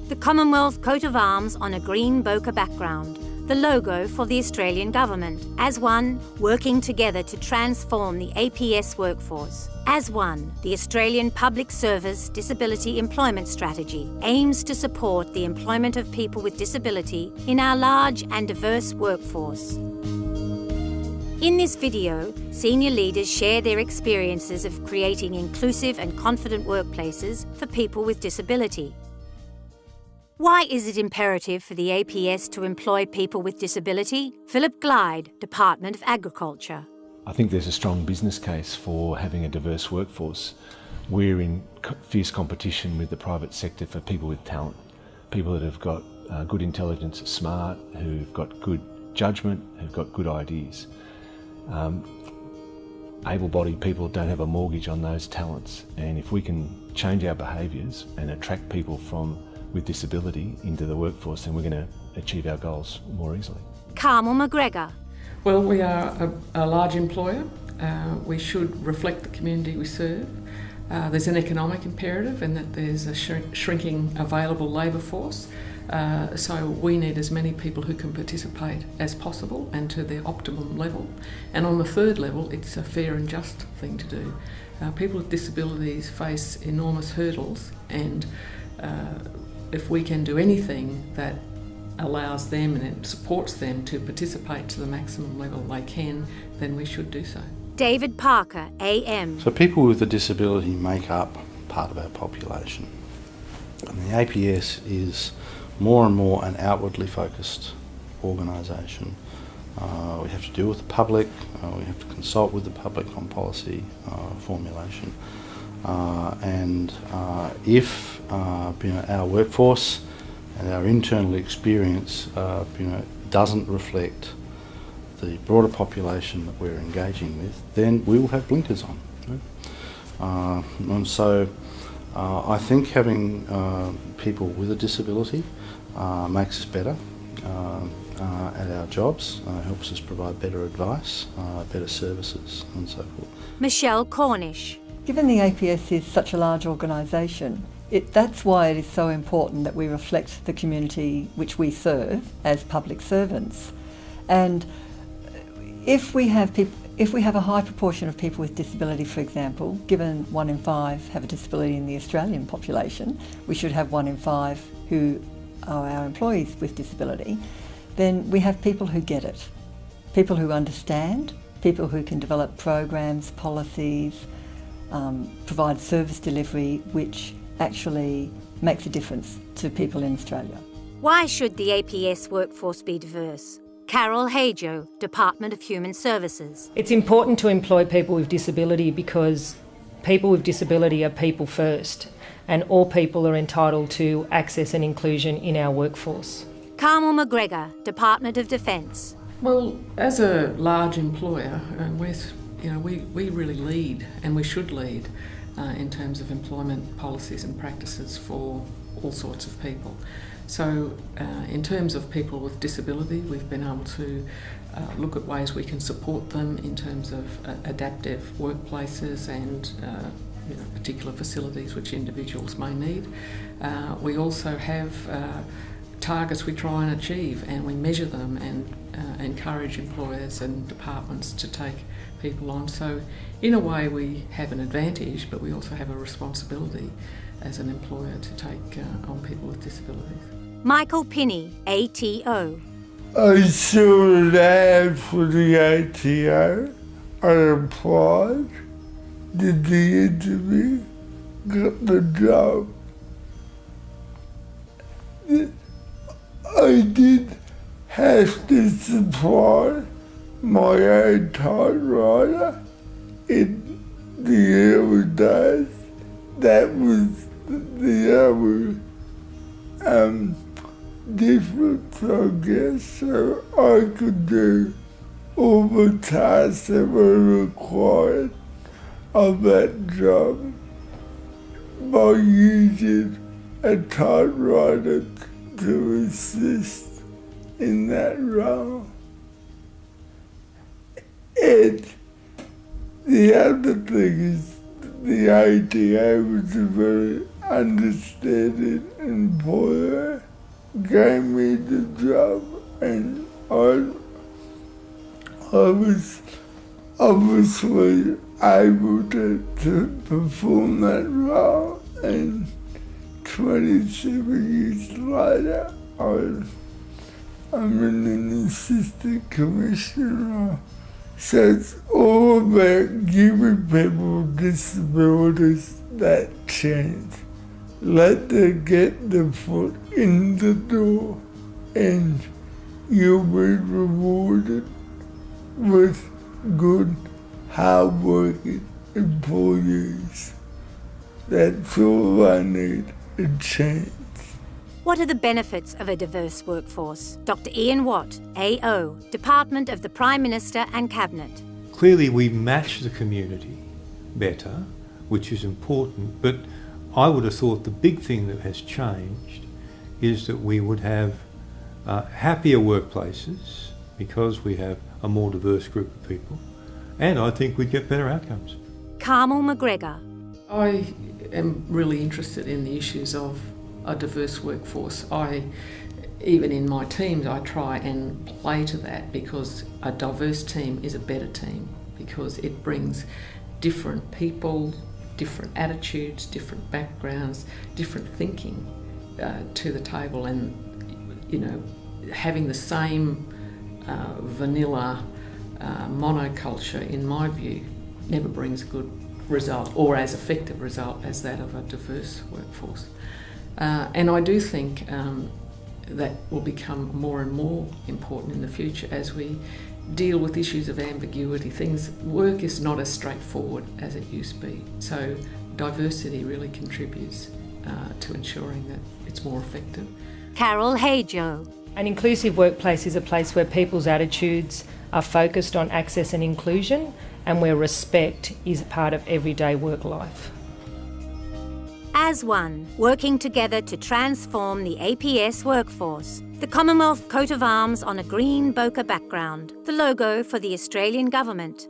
The Commonwealth coat of arms on a green bokeh background, the logo for the Australian government. As one, working together to transform the APS workforce. As one, the Australian Public Service Disability Employment Strategy aims to support the employment of people with disability in our large and diverse workforce. In this video, senior leaders share their experiences of creating inclusive and confident workplaces for people with disability. Why is it imperative for the APS to employ people with disability? Philip Glyde, Department of Agriculture. I think there's a strong business case for having a diverse workforce. We're in fierce competition with the private sector for people with talent, people that have got good intelligence, smart, who've got good judgment, who've got good ideas. Able-bodied people don't have a mortgage on those talents, and if we can change our behaviours and attract people with disability into the workforce, then we're going to achieve our goals more easily. Carmel McGregor. Well, we are a large employer. We should reflect the community we serve. There's an economic imperative in that there's a shrinking available labour force. So we need as many people who can participate as possible and to their optimum level. And on the third level, it's a fair and just thing to do. People with disabilities face enormous hurdles, and if we can do anything that allows them and it supports them to participate to the maximum level they can, then we should do so. David Parker, AM. So people with a disability make up part of our population. And the APS is more and more an outwardly focused organisation. We have to deal with the public, we have to consult with the public on policy formulation. If our workforce and our internal experience doesn't reflect the broader population that we're engaging with, then we will have blinkers on. I think having people with a disability makes us better at our jobs, helps us provide better advice, better services and so forth. Michelle Cornish. Given the APS is such a large organisation, that's why it is so important that we reflect the community which we serve as public servants. And if we have a high proportion of people with disability, for example, given 1 in 5 have a disability in the Australian population, we should have 1 in 5 who are our employees with disability, then we have people who get it, people who understand, people who can develop programs, policies, provide service delivery which actually makes a difference to people in Australia. Why should the APS workforce be diverse? Carol Hajo, Department of Human Services. It's important to employ people with disability because people with disability are people first, and all people are entitled to access and inclusion in our workforce. Carmel McGregor, Department of Defence. Well, as a large employer, we really lead, and we should lead in terms of employment policies and practices for all sorts of people. So in terms of people with disability, we've been able to look at ways we can support them in terms of adaptive workplaces and particular facilities which individuals may need. We also have targets we try and achieve, and we measure them and encourage employers and departments to take people on. So in a way we have an advantage, but we also have a responsibility as an employer to take on people with disabilities. Michael Pinney, ATO. I saw an ad for the ATO. I applied, did the interview, got the job. I did have to supply my own typewriter in the early days. That was the other difference, I guess, so I could do all the tasks that were required of that job by using a typewriter to assist in that role. And the other thing is the ATO was a very understanding employer gave me the job, and I was obviously able to perform that role, and 27 years later I'm in an assistant commissioner. So it's all about giving people with disabilities that chance. Let them get the foot in the door, and you'll be rewarded with good, hard-working employees. That's all I need, a chance. What are the benefits of a diverse workforce? Dr. Ian Watt, AO, Department of the Prime Minister and Cabinet. Clearly we match the community better, which is important, but I would have thought the big thing that has changed is that we would have happier workplaces because we have a more diverse group of people, and I think we'd get better outcomes. Carmel McGregor. I am really interested in the issues of a diverse workforce. Even in my teams, I try and play to that, because a diverse team is a better team, because it brings different people, different attitudes, different backgrounds, different thinking to the table, and having the same vanilla monoculture, in my view, never brings a good result, or as effective result as that of a diverse workforce. And I do think that will become more and more important in the future as we deal with issues of ambiguity. Work is not as straightforward as it used to be. So diversity really contributes to ensuring that it's more effective. Carol Hajo. An inclusive workplace is a place where people's attitudes are focused on access and inclusion, and where respect is a part of everyday work life. As one, working together to transform the APS workforce. The Commonwealth coat of arms on a green bokeh background, the logo for the Australian Government.